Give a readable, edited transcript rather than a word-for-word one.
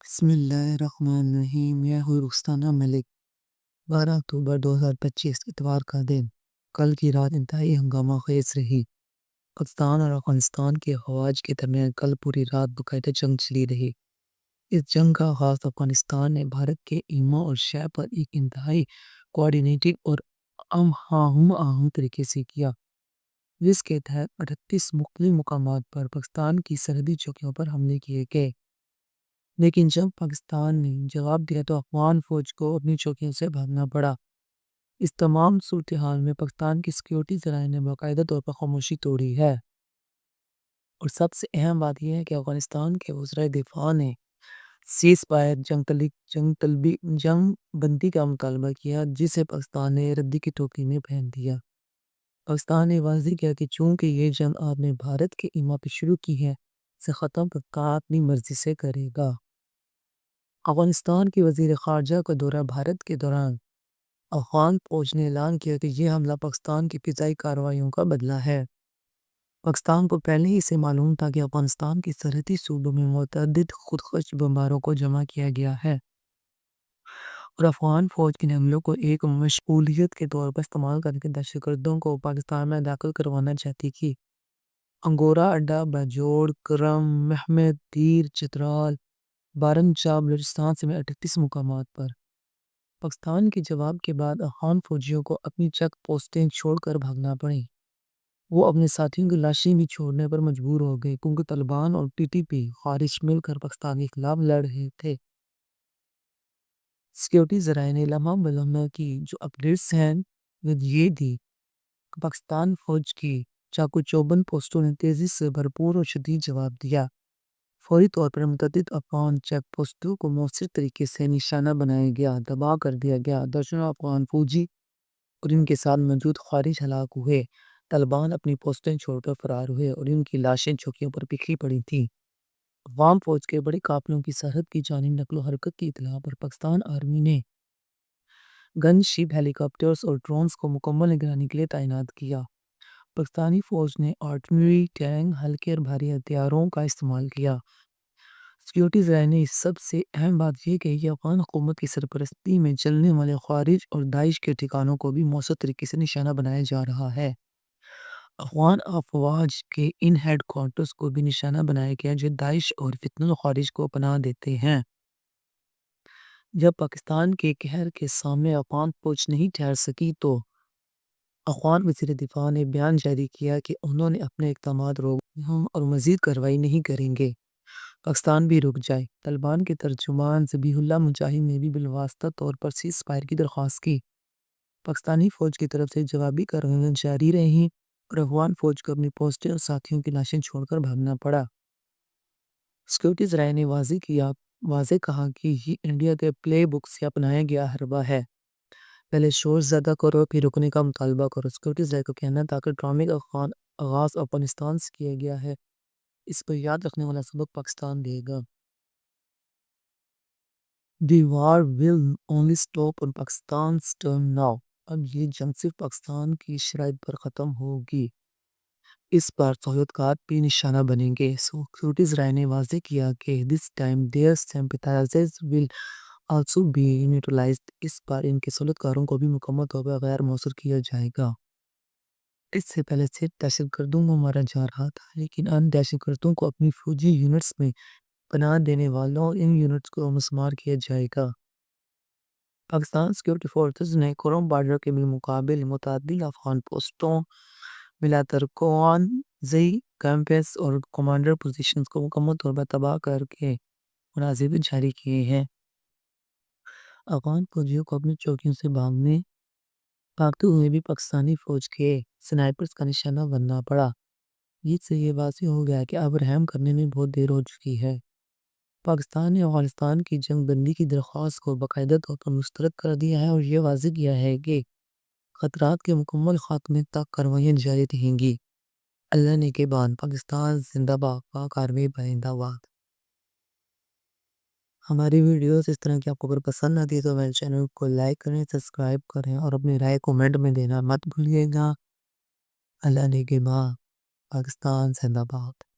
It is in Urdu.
بسم اللہ الرحمن الرحیم۔ میں ہوں رخسانہ ملک۔ 12 اکتوبر 2025 اتوار کا دن۔ کل کی رات انتہائی ہنگامہ خیز رہی۔ پاکستان اور افغانستان کے افواج کے درمیان کل پوری رات باقاعدہ جنگ چلی رہی۔ اس جنگ کا آغاز افغانستان نے بھارت کے ایما اور شہ پر ایک انتہائی کوآرڈینیٹڈ اور ہم آہنگ طریقے سے کیا، جس کے تحت 38 مختلف مقامات پر پاکستان کی سرحدی چوکیوں پر حملے کیے گئے۔ لیکن جب پاکستان نے جواب دیا تو افغان فوج کو اپنی چوکیوں سے بھاگنا پڑا۔ اس تمام صورتحال میں پاکستان کی سیکیورٹی ذرائع نے باقاعدہ طور پر خاموشی توڑی ہے، اور سب سے اہم بات یہ ہے کہ افغانستان کے وزرائے دفاع نے سیز فائر جنگ بندی کا مطالبہ کیا، جسے پاکستان نے ردی کی ٹوکری میں پھینک دیا۔ پاکستان نے واضح کیا کہ چونکہ یہ جنگ آپ نے بھارت کے ایما پہ شروع کی ہے، اسے ختم پاکستان اپنی مرضی سے کرے گا۔ افغانستان کی وزیر خارجہ کا دورہ بھارت کے دوران افغان فوج نے اعلان کیا کہ یہ حملہ پاکستان کی فضائی کارروائیوں کا بدلہ ہے۔ پاکستان کو پہلے ہی سے معلوم تھا کہ افغانستان کی سرحدی صوبوں میں متعدد خودکش بمباروں کو جمع کیا گیا ہے، اور افغان فوج ان حملوں کو ایک مشغولیت کے طور پر استعمال کر کے دہشت گردوں کو پاکستان میں داخل کروانا چاہتی تھی۔ انگورا اڈہ، باجوڑ، کرم، محمد دیر، چترال، بارنچا، بلوچستان سمیت 38 مقامات پر پاکستان کے جواب کے بعد افغان فوجیوں کو اپنی چیک پوسٹیں چھوڑ کر بھاگنا پڑی۔ وہ اپنے ساتھیوں کی لاشیں بھی چھوڑنے پر مجبور ہو گئے، کیونکہ طالبان اور ٹی ٹی پی خارج مل کر پاکستان کے خلاف لڑ رہے تھے۔ سیکیورٹی ذرائع نے لمحہ بلمحہ کی جو اپڈیٹس ہیں وہ یہ دی کہ پاکستان فوج کی چاقو چوبند پوسٹوں نے تیزی سے بھرپور اور شدید جواب دیا۔ فوری طور پر متعدد افغان چیک پوسٹوں کو مؤثر طریقے سے نشانہ بنایا گیا، تباہ کر دیا گیا۔ درجنوں افغان فوجی اور ان کے ساتھ موجود خارج ہلاک ہوئے۔ طالبان اپنی پوسٹیں چھوڑ کر فرار ہوئے اور ان کی لاشیں چوکیوں پر بکھری پڑی تھیں۔ افغان فوج کے بڑے قافلوں کی سرحد کی جانب نقل و حرکت کی اطلاع پر پاکستان آرمی نے گن شپ، ہیلی کاپٹرز اور ڈرونز کو مکمل نگرانی کے لیے تعینات کیا۔ پاکستانی فوج نے آرٹلری، ٹینک، ہلکے اور بھاری ہتھیاروں کا استعمال کیا۔ سیکیورٹی ذرائع نے سب سے اہم بات یہ کہی کہ افغان حکومت کی سرپرستی میں چلنے والے خارج اور داعش کے ٹھکانوں کو بھی مؤثر طریقے سے نشانہ بنایا جا رہا ہے۔ افغان افواج کے ان ہیڈ کوارٹرز کو بھی نشانہ بنایا گیا جو داعش اور فتنہ الخارج کو پناہ دیتے ہیں۔ جب پاکستان کے قہر کے سامنے افغان فوج نہیں ٹھہر سکی تو افغان وزیر دفاع نے بیان جاری کیا کہ انہوں نے اپنے اقدامات روکے ہیں اور مزید کارروائی نہیں کریں گے۔ پاکستان بھی رک جائے۔ طالبان کے ترجمان ذبیح اللہ مجاہد نے بھی بالواسطہ طور پر سیز فائر کی درخواست کی۔ پاکستانی فوج کی طرف سے جوابی کارروائیاں جاری رہیں اور افغان فوج کو اپنی پوسٹیں اور ساتھیوں کی لاشیں چھوڑ کر بھاگنا پڑا۔ سیکیورٹی ذرائع نے واضح کہا کہ یہ انڈیا کے پلے بک سے اپنایا گیا حربہ ہے۔ پہلے شور زیادہ کرو پھر رکنے کا مطالبہ کرو۔ سیکیورٹی ذرائع کو کہنا تھا کہ ڈرامے کا آغاز افغانستان سے کیا گیا ہے، اس پر یاد رکھنے والا سبق پاکستان دے گا۔ The war will only stop on Pakistan's terms now۔ اب یہ جنگ صرف پاکستان کی شرائط پر ختم ہوگی۔ اس بار سہولت کار بھی نشانہ بنیں گے۔ سیکیورٹی ذرائع نے واضح کیا کہ this time their sympathizers will also be neutralized۔ اس بار ان کے سہولت کاروں کو بھی مکمل طور پر غیر مؤثر کیا جائے گا۔ اس سے پہلے صرف دہشت گردوں کو مارا جا رہا تھا، لیکن ان دہشت گردوں کو اپنی فوجی یونٹس میں پناہ دینے والوں اور ان یونٹس کو مسمار کیا جائے گا۔ پاکستان سیکیورٹی فورسز نے کرم بارڈر کے بالمقابل متعدد افغان پوسٹوں، ملاترکوان زئی کیمپس اور کمانڈر پوزیشنز کو مکمل طور پر تباہ کر کے مناظر بھی جاری کیے ہیں۔ افغان فوجیوں کو اپنی چوکیوں سے بھاگتے ہوئے بھی پاکستانی فوج کے سنائپرز کا نشانہ بننا پڑا، جس سے یہ واضح ہو گیا کہ اب رحم کرنے میں بہت دیر ہو چکی ہے۔ پاکستان نے افغانستان کی جنگ بندی کی درخواست کو باقاعدہ طور پر مسترد کر دیا ہے اور یہ واضح کیا ہے کہ خطرات کے مکمل خاتمے تک کارروائیاں جاری رہیں گی۔ اللہ نگہبان۔ پاکستان زندہ باد۔ پاک آرمی زندہ باد۔ ہماری ویڈیوز اس طرح کی آپ کو اگر پسند آتی ہے تو میرے چینل کو لائک کریں، سبسکرائب کریں اور اپنی رائے کومنٹ میں دینا مت بھولیے گا۔ اللہ نگہبان۔ پاکستان زندہ باد۔